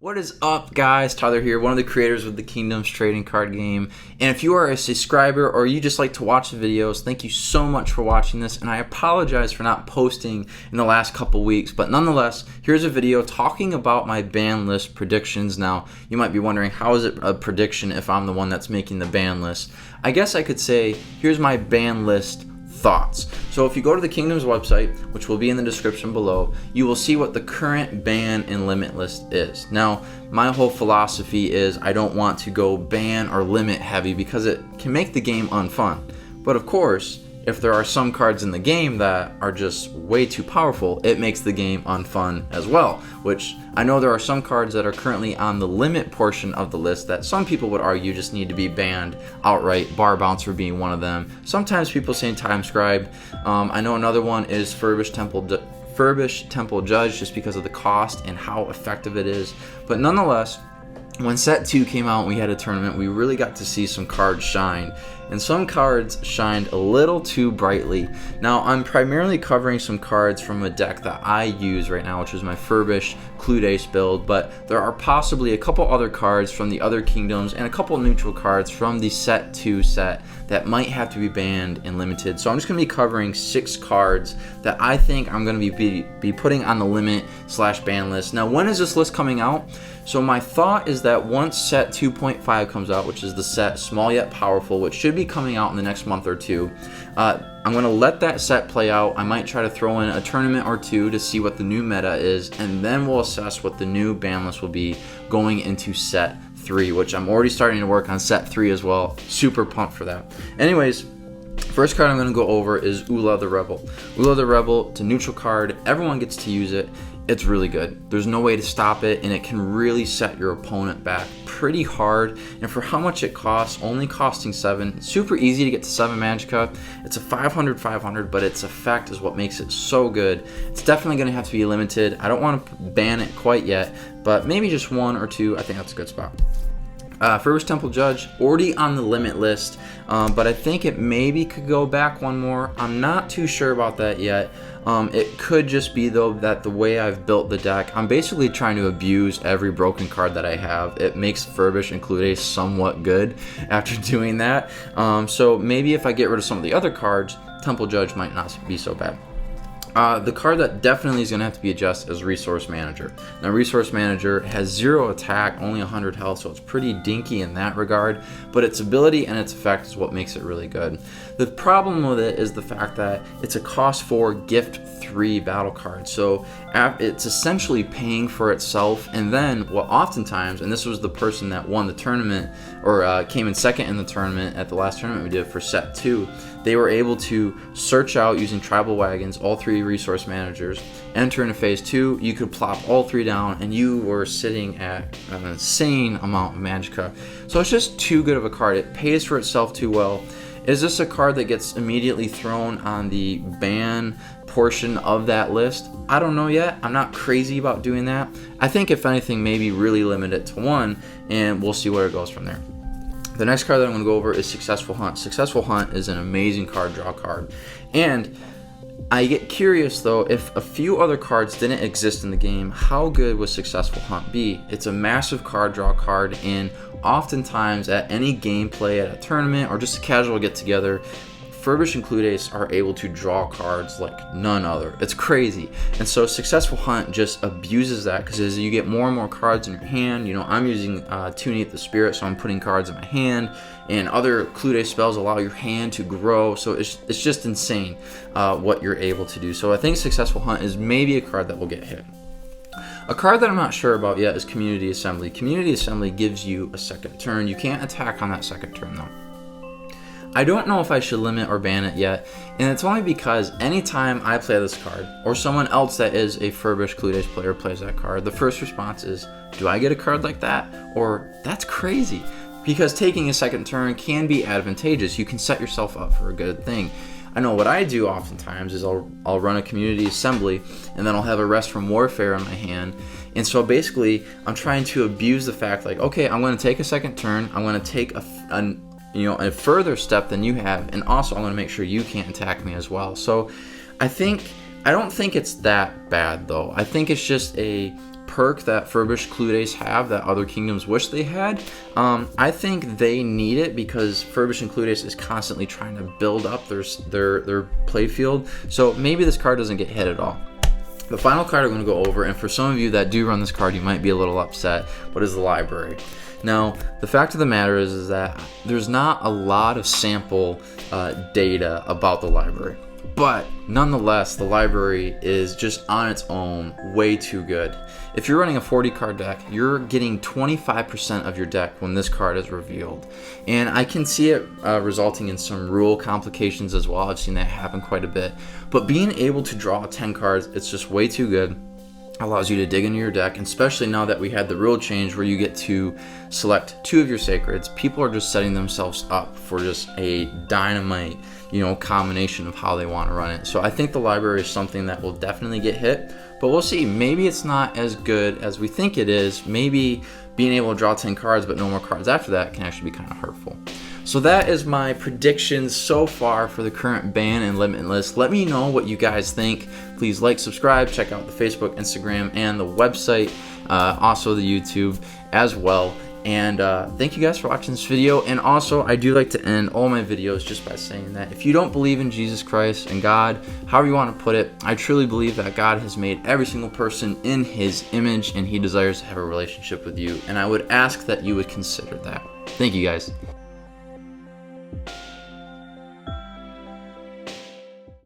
What is up, guys? Tyler here, one of the creators of the Kingdoms trading card game. And if you are a subscriber or you just like to watch the videos, thank you so much for watching this. And I apologize for not posting in the last couple weeks, but nonetheless, here's a video talking about my ban list predictions. Now, you might be wondering, how is it a prediction if I'm the one that's making the ban list? I guess I could say, here's my ban list thoughts. So if you go to the Kingdoms website, which will be in the description below, you will see what the current ban and limit list is. Now, my whole philosophy is I don't want to go ban or limit heavy because it can make the game unfun. But of course, if there are some cards in the game that are just way too powerful, it makes the game unfun as well, which I know there are some cards that are currently on the limit portion of the list that some people would argue just need to be banned outright, Bar Bouncer being one of them. Sometimes people say Time Scribe. I know another one is Furbished Temple Judge, just because of the cost and how effective it is. But nonetheless, when set 2 came out and we had a tournament, we really got to see some cards shine, and some cards shined a little too brightly. Now, I'm primarily covering some cards from a deck that I use right now, which is my Furbished Clued Ace build, but there are possibly a couple other cards from the other kingdoms and a couple neutral cards from the set 2 set that might have to be banned and limited. So I'm just going to be covering 6 cards that I think I'm going to be putting on the limit/ban list. Now, when is this list coming out? So my thought is that once set 2.5 comes out, which is the set Small Yet Powerful, which should be coming out in the next month or two, I'm going to let that set play out. I might try to throw in a tournament or two to see what the new meta is, and then we'll assess what the new ban list will be going into set 3, which I'm already starting to work on set 3 as well. Super pumped for that. Anyways, first card I'm going to go over is Uula the Rebel. Uula the Rebel, it's a neutral card. Everyone gets to use it. It's really good. There's no way to stop it, and it can really set your opponent back pretty hard. And for how much it costs, only costing 7, it's super easy to get to 7 Magicka. It's a 500, but its effect is what makes it so good. It's definitely going to have to be limited. I don't want to ban it quite yet, but maybe just 1 or 2. I think that's a good spot. Furbished Temple Judge, already on the limit list, but I think it maybe could go back 1 more. I'm not too sure about that yet. It could just be, though, that the way I've built the deck, I'm basically trying to abuse every broken card that I have. It makes Furbished and Clued Ace somewhat good after doing that. So maybe if I get rid of some of the other cards, Temple Judge might not be so bad. The card that definitely is going to have to be adjusted is Resource Manager. Now, Resource Manager has 0 attack, only 100 health, so it's pretty dinky in that regard, but its ability and its effect is what makes it really good. The problem with it is the fact that it's a cost 4, gift 3 battle card, so it's essentially paying for itself. And then what oftentimes, and this was the person that won the tournament, or came in second in the tournament at the last tournament we did for set 2, they were able to search out using tribal wagons all 3 resource managers, enter into phase 2, you could plop all 3 down, and you were sitting at an insane amount of Magicka. So it's just too good of a card. It pays for itself too well. Is this a card that gets immediately thrown on the ban portion of that list? I don't know yet. I'm not crazy about doing that. I think if anything, maybe really limit it to 1, and we'll see where it goes from there. The next card that I'm going to go over is Successful Hunt. Successful Hunt is an amazing card draw card. And I get curious, though, if a few other cards didn't exist in the game, how good would Successful Hunt be? It's a massive card draw card, and oftentimes at any gameplay at a tournament or just a casual get-together, Furbished and Clued Ace are able to draw cards like none other. It's crazy. And so Successful Hunt just abuses that, because as you get more and more cards in your hand, you know, I'm using Tuning the Spirit, so I'm putting cards in my hand, and other Clued Ace spells allow your hand to grow. So it's just insane what you're able to do. So I think Successful Hunt is maybe a card that will get hit. A card that I'm not sure about yet is Community Assembly. Community Assembly gives you a second turn. You can't attack on that second turn, though. I don't know if I should limit or ban it yet, and it's only because anytime I play this card, or someone else that is a Furbished Clued Ace player plays that card, the first response is, do I get a card like that? Or, that's crazy. Because taking a second turn can be advantageous. You can set yourself up for a good thing. I know what I do oftentimes is I'll run a Community Assembly, and then I'll have a Rest from Warfare in my hand. And so basically, I'm trying to abuse the fact, like, okay, I'm going to take a second turn, I'm going to take a further step than you have, and also I'm going to make sure you can't attack me as well. So I don't think it's that bad, though. I think it's just a perk that Furbished Clue Days have that other kingdoms wish they had. I think they need it because Furbished and Clue Days is constantly trying to build up their play field. So maybe this card doesn't get hit at all. The final card I'm going to go over, and for some of you that do run this card, you might be a little upset, but is the library. Now, the fact of the matter is that there's not a lot of sample data about the library. But nonetheless, the library is just on its own way too good. If you're running a 40 card deck, you're getting 25% of your deck when this card is revealed. And I can see it resulting in some rule complications as well. I've seen that happen quite a bit. But being able to draw 10 cards, it's just way too good. Allows you to dig into your deck, and especially now that we had the rule change where you get to select 2 of your sacreds, people are just setting themselves up for just a dynamite, combination of how they want to run it. So I think the library is something that will definitely get hit, but we'll see. Maybe it's not as good as we think it is. Maybe being able to draw 10 cards but no more cards after that can actually be kind of hurtful. So that is my predictions so far for the current ban and limit list. Let me know what you guys think. Please like, subscribe, check out the Facebook, Instagram, and the website, also the YouTube as well. And thank you guys for watching this video. And also, I do like to end all my videos just by saying that if you don't believe in Jesus Christ and God, however you want to put it, I truly believe that God has made every single person in his image and he desires to have a relationship with you. And I would ask that you would consider that. Thank you guys.